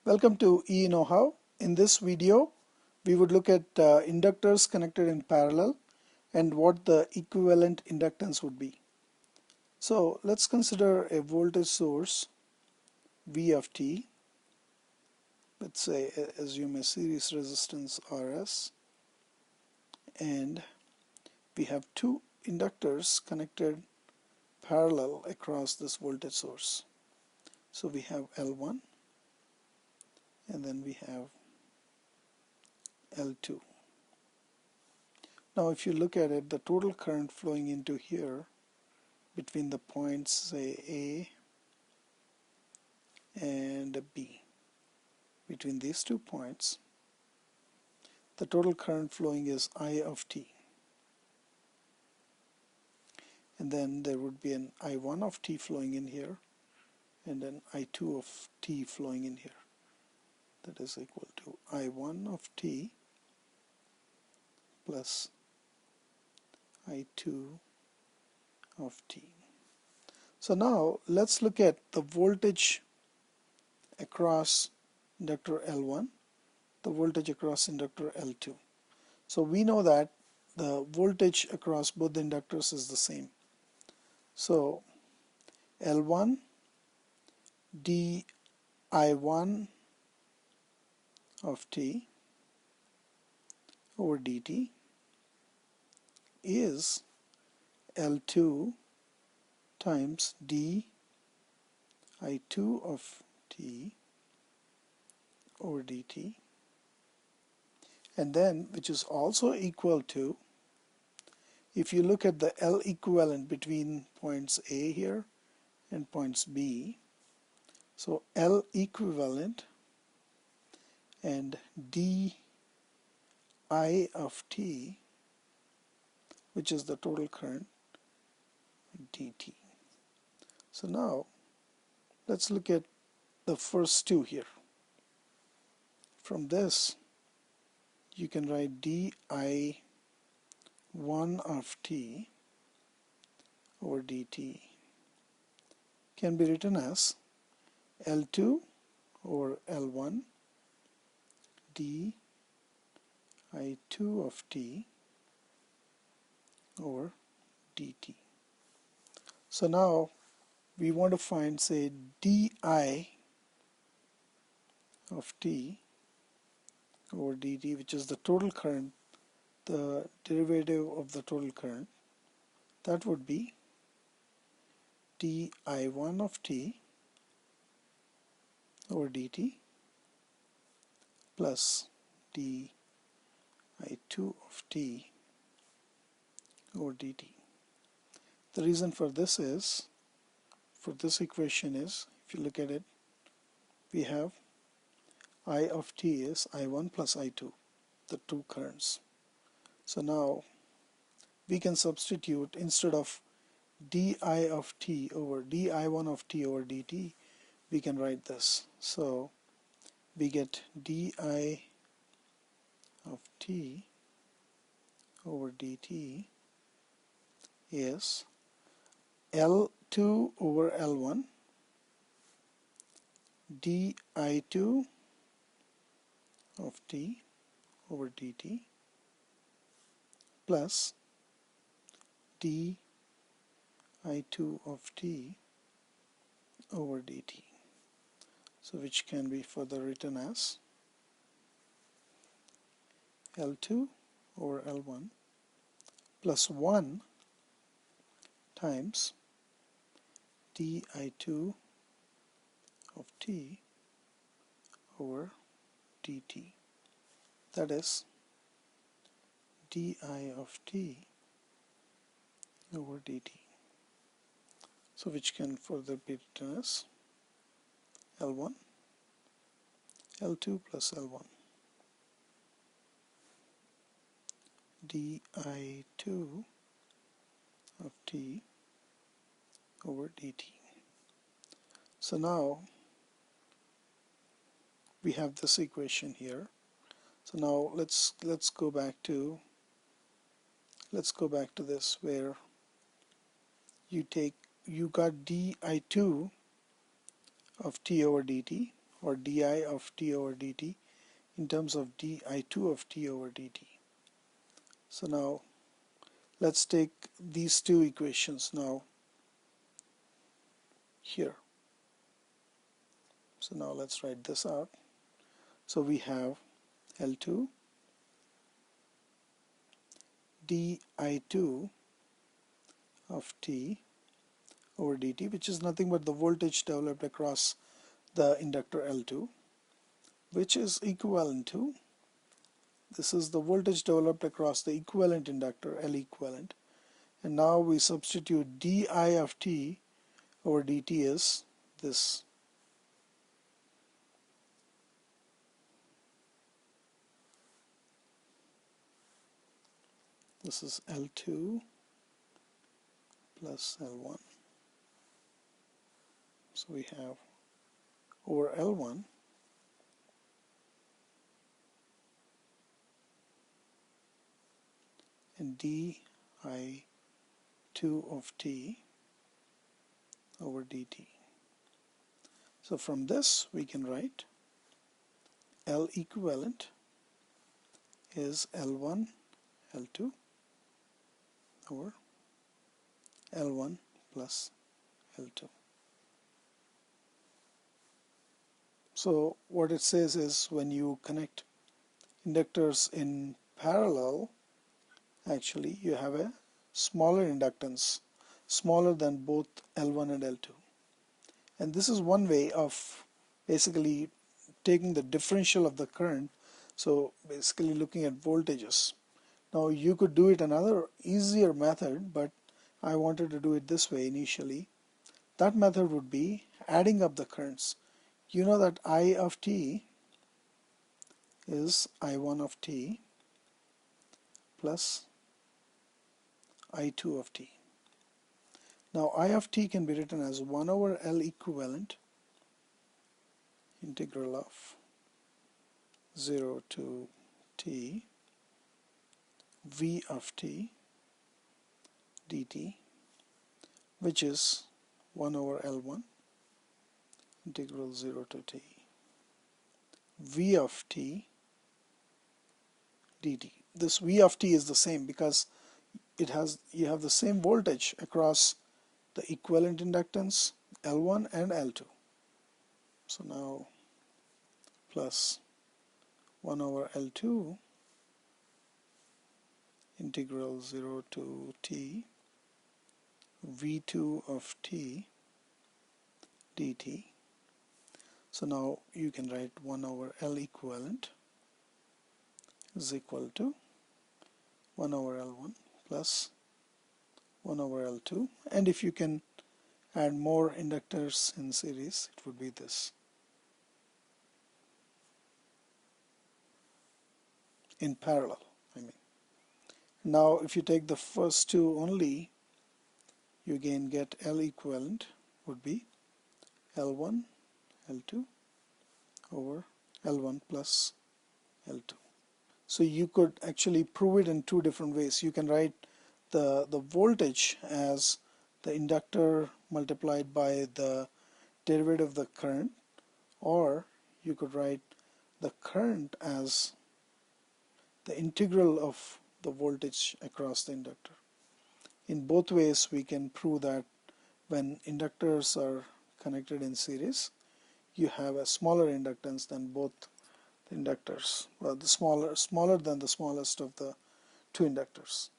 Welcome to e-know-how. In this video, we would look at inductors connected in parallel and what the equivalent inductance would be. So let's consider a voltage source V of t. Let's say assume a series resistance Rs, and we have two inductors connected parallel across this voltage source. So we have L1 and then we have L2. Now if you look at it, the total current flowing into here between the points say A and B, between these 2 points, the total current flowing is I of t. And then there would be an I1 of t flowing in here and an I2 of t flowing in here. That is equal to I1 of t plus I2 of t. So now let's look at the voltage across inductor L1, the voltage across inductor L2. So we know that the voltage across both the inductors is the same. So L1 di1 of t over dt is L2 times di2 of t over dt, and then which is also equal to, if you look at the L equivalent between points A here and points B, so L equivalent and di of t, which is the total current, dt. So now let's look at the first two here. From this you can write di1 of t over dt can be written as L2 over L1 di2 of t over dt. So now we want to find, say, di of t over dt, which is the total current, the derivative of the total current. That would be di1 of t over dt plus di2 of t over dt. The reason for this is, for this equation is, if you look at it, we have I of t is I1 plus I2, the two currents. So now we can substitute, instead of di of t over di1 of t over dt, we can write this. So we get di of t over dt is L2 over L1 di2 of t over dt plus di2 of t over dt. So which can be further written as L2 over L1 plus 1 times di2 of t over dt. That is di of t over dt. So which can further be written as L1 L2 plus L1 di2 of t over dt. So now we have this equation here. So now let's go back to this, where you got di2 of t over dt or di of t over dt in terms of di2 of t over dt. So now let's take these two equations now here. So now let's write this out. So we have L2 di2 of t over dt, which is nothing but the voltage developed across the inductor L2, which is equivalent to, this is the voltage developed across the equivalent inductor L equivalent, and now we substitute di of t over dt is this. This is L2 plus L1. So we have over L1 and di2 of t over dt. So from this we can write L equivalent is L1 L2 over L1 plus L2. So what it says is when you connect inductors in parallel, actually you have a smaller inductance, smaller than both L1 and L2. And this is one way of basically taking the differential of the current, so basically looking at voltages. Now you could do it another easier method, but I wanted to do it this way initially. That method would be adding up the currents. You know that I of t is I1 of t plus I2 of t. Now I of t can be written as 1 over L equivalent integral of 0 to t v of t dt, which is 1 over L1 integral 0 to t v of t dt. This v of t is the same because you have the same voltage across the equivalent inductance L1 and L2. So now plus 1 over L2 integral 0 to t v2 of t dt. So now you can write 1 over L equivalent is equal to 1 over L1 plus 1 over L2, and if you can add more inductors in series, it would be this. In parallel, I mean. Now if you take the first two only, you again get L equivalent would be L1 L2 over L1 plus L2. So you could actually prove it in two different ways. You can write the voltage as the inductor multiplied by the derivative of the current, or you could write the current as the integral of the voltage across the inductor. In both ways we can prove that when inductors are connected in series, you have a smaller inductance than both the inductors, well, the smaller than the smallest of the two inductors.